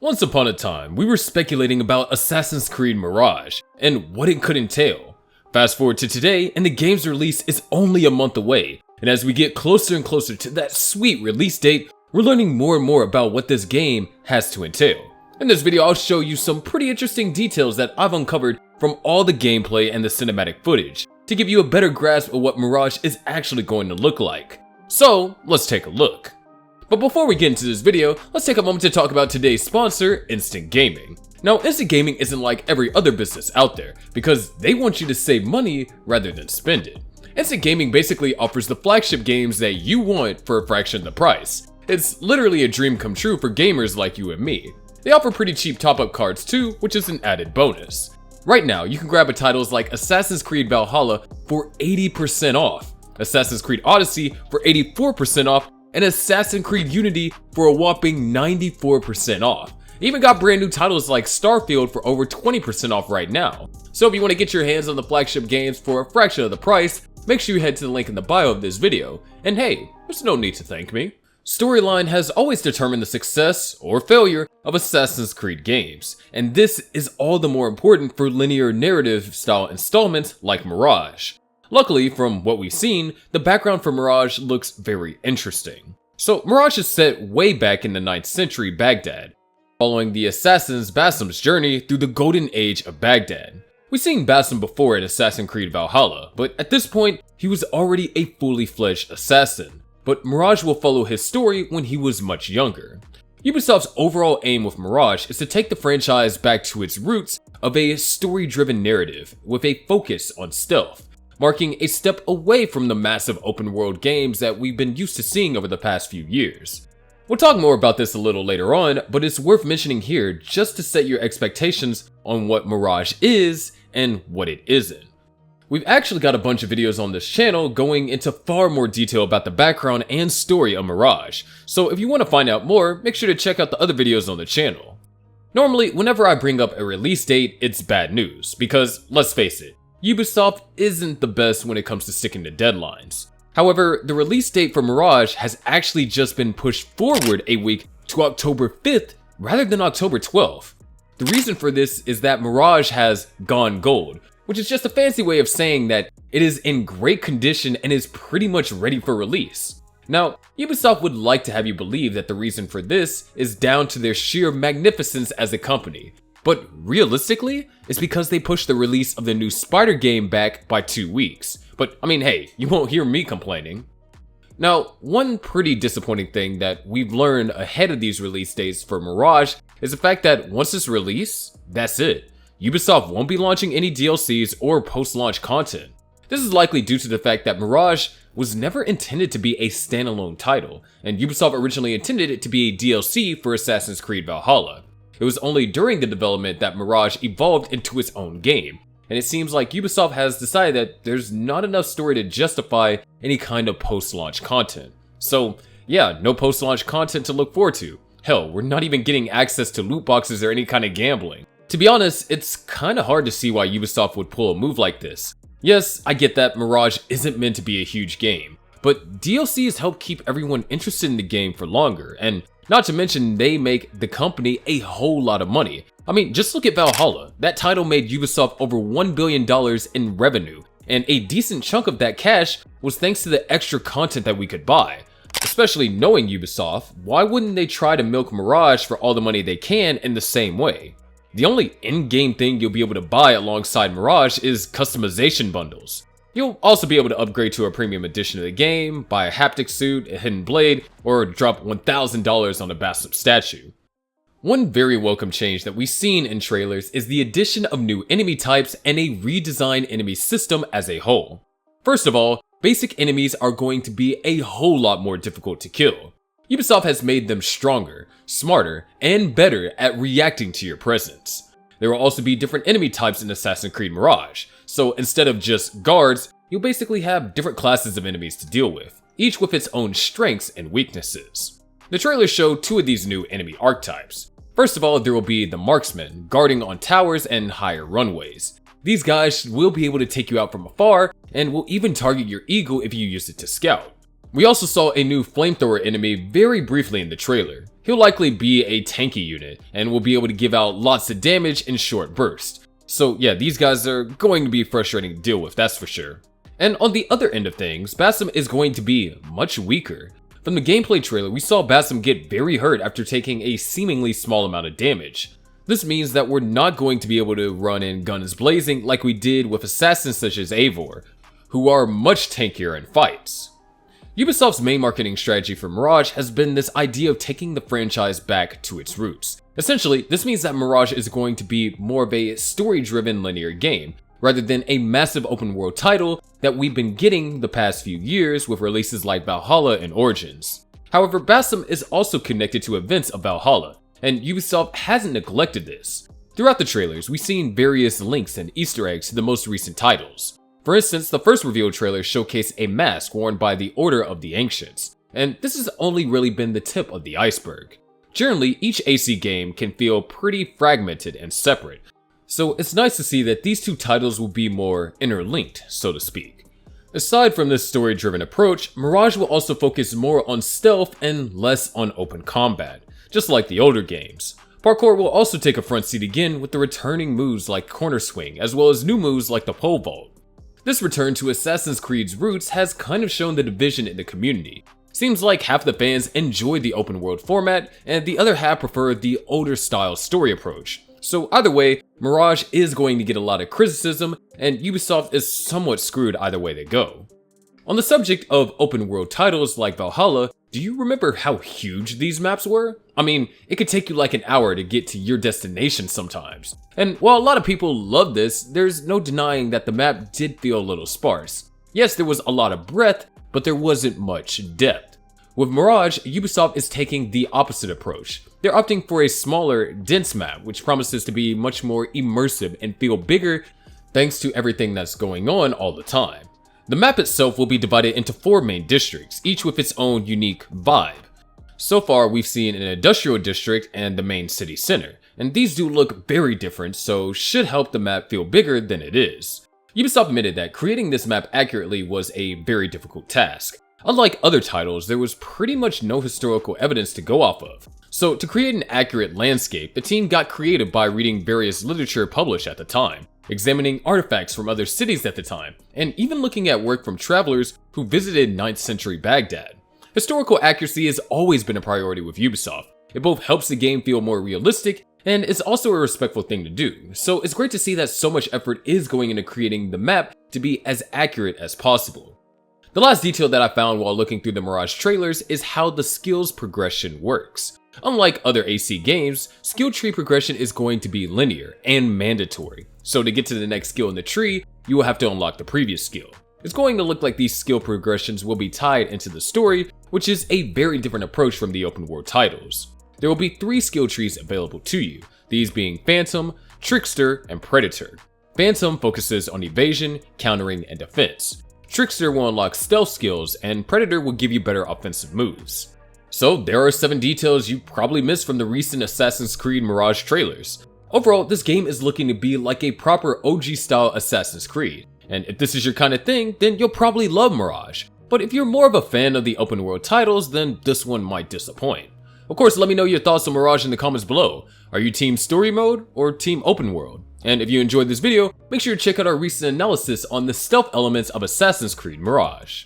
Once upon a time, we were speculating about Assassin's Creed Mirage and what it could entail. Fast forward to today, and the game's release is only a month away, and as we get closer and closer to that sweet release date, we're learning more and more about what this game has to entail. In this video, I'll show you some pretty interesting details that I've uncovered from all the gameplay and the cinematic footage, to give you a better grasp of what Mirage is actually going to look like. So, let's take a look. But before we get into this video, let's take a moment to talk about today's sponsor, Instant Gaming. Now, Instant Gaming isn't like every other business out there, because they want you to save money rather than spend it. Instant Gaming basically offers the flagship games that you want for a fraction of the price. It's literally a dream come true for gamers like you and me. They offer pretty cheap top-up cards too, which is an added bonus. Right now, you can grab titles like Assassin's Creed Valhalla for 80% off, Assassin's Creed Odyssey for 84% off, and Assassin's Creed Unity for a whopping 94% off. Even got brand new titles like Starfield for over 20% off right now. So if you want to get your hands on the flagship games for a fraction of the price, make sure you head to the link in the bio of this video. And hey, there's no need to thank me. Storyline has always determined the success or failure of Assassin's Creed games, and this is all the more important for linear narrative style installments like Mirage. Luckily, from what we've seen, the background for Mirage looks very interesting. So Mirage is set way back in the 9th century Baghdad, following the assassins Basim's journey through the golden age of Baghdad. We've seen Basim before in Assassin's Creed Valhalla, but at this point, he was already a fully fledged assassin. But Mirage will follow his story when he was much younger. Ubisoft's overall aim with Mirage is to take the franchise back to its roots of a story-driven narrative with a focus on stealth, marking a step away from the massive open-world games that we've been used to seeing over the past few years. We'll talk more about this a little later on, but it's worth mentioning here just to set your expectations on what Mirage is and what it isn't. We've actually got a bunch of videos on this channel going into far more detail about the background and story of Mirage, so if you want to find out more, make sure to check out the other videos on the channel. Normally, whenever I bring up a release date, it's bad news, because let's face it, Ubisoft isn't the best when it comes to sticking to deadlines. However, the release date for Mirage has actually just been pushed forward a week to October 5th rather than October 12th. The reason for this is that Mirage has gone gold, which is just a fancy way of saying that it is in great condition and is pretty much ready for release. Now, Ubisoft would like to have you believe that the reason for this is down to their sheer magnificence as a company, but realistically, it's because they pushed the release of the new Spider game back by 2 weeks. But I mean, hey, you won't hear me complaining. Now, one pretty disappointing thing that we've learned ahead of these release dates for Mirage is the fact that once it's released, that's it. Ubisoft won't be launching any DLCs or post-launch content. This is likely due to the fact that Mirage was never intended to be a standalone title, and Ubisoft originally intended it to be a DLC for Assassin's Creed Valhalla. It was only during the development that Mirage evolved into its own game, and it seems like Ubisoft has decided that there's not enough story to justify any kind of post-launch content. So yeah, no post-launch content to look forward to. Hell, we're not even getting access to loot boxes or any kind of gambling. To be honest, it's kinda hard to see why Ubisoft would pull a move like this. Yes, I get that Mirage isn't meant to be a huge game, but DLCs help keep everyone interested in the game for longer, and not to mention they make the company a whole lot of money. I mean, just look at Valhalla. That title made Ubisoft over $1 billion in revenue, and a decent chunk of that cash was thanks to the extra content that we could buy. Especially knowing Ubisoft, why wouldn't they try to milk Mirage for all the money they can in the same way? The only in-game thing you'll be able to buy alongside Mirage is customization bundles. You'll also be able to upgrade to a premium edition of the game, buy a haptic suit, a hidden blade, or drop $1,000 on a Basim statue. One very welcome change that we've seen in trailers is the addition of new enemy types and a redesigned enemy system as a whole. First of all, basic enemies are going to be a whole lot more difficult to kill. Ubisoft has made them stronger, smarter, and better at reacting to your presence. There will also be different enemy types in Assassin's Creed Mirage, so instead of just guards, you'll basically have different classes of enemies to deal with, each with its own strengths and weaknesses. The trailer showed 2 of these new enemy archetypes. First of all, there will be the marksmen, guarding on towers and higher runways. These guys will be able to take you out from afar, and will even target your eagle if you use it to scout. We also saw a new flamethrower enemy very briefly in the trailer. He'll likely be a tanky unit and will be able to give out lots of damage in short bursts. So yeah, these guys are going to be frustrating to deal with, that's for sure. And on the other end of things, Basim is going to be much weaker. From the gameplay trailer, we saw Basim get very hurt after taking a seemingly small amount of damage. This means that we're not going to be able to run in guns blazing like we did with assassins such as Eivor, who are much tankier in fights. Ubisoft's main marketing strategy for Mirage has been this idea of taking the franchise back to its roots. Essentially, this means that Mirage is going to be more of a story-driven linear game, rather than a massive open-world title that we've been getting the past few years with releases like Valhalla and Origins. However, Basim is also connected to events of Valhalla, and Ubisoft hasn't neglected this. Throughout the trailers, we've seen various links and Easter eggs to the most recent titles. For instance, the first reveal trailer showcased a mask worn by the Order of the Ancients, and this has only really been the tip of the iceberg. Generally, each AC game can feel pretty fragmented and separate, so it's nice to see that these two titles will be more interlinked, so to speak. Aside from this story-driven approach, Mirage will also focus more on stealth and less on open combat, just like the older games. Parkour will also take a front seat again with the returning moves like corner swing, as well as new moves like the pole vault. This return to Assassin's Creed's roots has kind of shown the division in the community. Seems like half the fans enjoy the open world format, and the other half prefer the older style story approach. So either way, Mirage is going to get a lot of criticism, and Ubisoft is somewhat screwed either way they go. On the subject of open world titles like Valhalla, do you remember how huge these maps were? I mean, it could take you like an hour to get to your destination sometimes. And while a lot of people love this, there's no denying that the map did feel a little sparse. Yes, there was a lot of breadth, but there wasn't much depth. With Mirage, Ubisoft is taking the opposite approach. They're opting for a smaller, dense map, which promises to be much more immersive and feel bigger thanks to everything that's going on all the time. The map itself will be divided into 4 main districts, each with its own unique vibe. So far, we've seen an industrial district and the main city center, and these do look very different, so should help the map feel bigger than it is. Ubisoft admitted that creating this map accurately was a very difficult task. Unlike other titles, there was pretty much no historical evidence to go off of. So to create an accurate landscape, the team got creative by reading various literature published at the time, examining artifacts from other cities at the time, and even looking at work from travelers who visited 9th century Baghdad. Historical accuracy has always been a priority with Ubisoft. It both helps the game feel more realistic, and it's also a respectful thing to do, so it's great to see that so much effort is going into creating the map to be as accurate as possible. The last detail that I found while looking through the Mirage trailers is how the skills progression works. Unlike other AC games, skill tree progression is going to be linear and mandatory. So to get to the next skill in the tree, you will have to unlock the previous skill. It's going to look like these skill progressions will be tied into the story, which is a very different approach from the open world titles. There will be 3 skill trees available to you, these being Phantom, Trickster, and Predator. Phantom focuses on evasion, countering, and defense. Trickster will unlock stealth skills, and Predator will give you better offensive moves. So there are 7 details you probably missed from the recent Assassin's Creed Mirage trailers. Overall, this game is looking to be like a proper OG style Assassin's Creed, and if this is your kind of thing, then you'll probably love Mirage. But if you're more of a fan of the open world titles, then this one might disappoint. Of course, let me know your thoughts on Mirage in the comments below. Are you team story mode or team open world? And if you enjoyed this video, make sure to check out our recent analysis on the stealth elements of Assassin's Creed Mirage.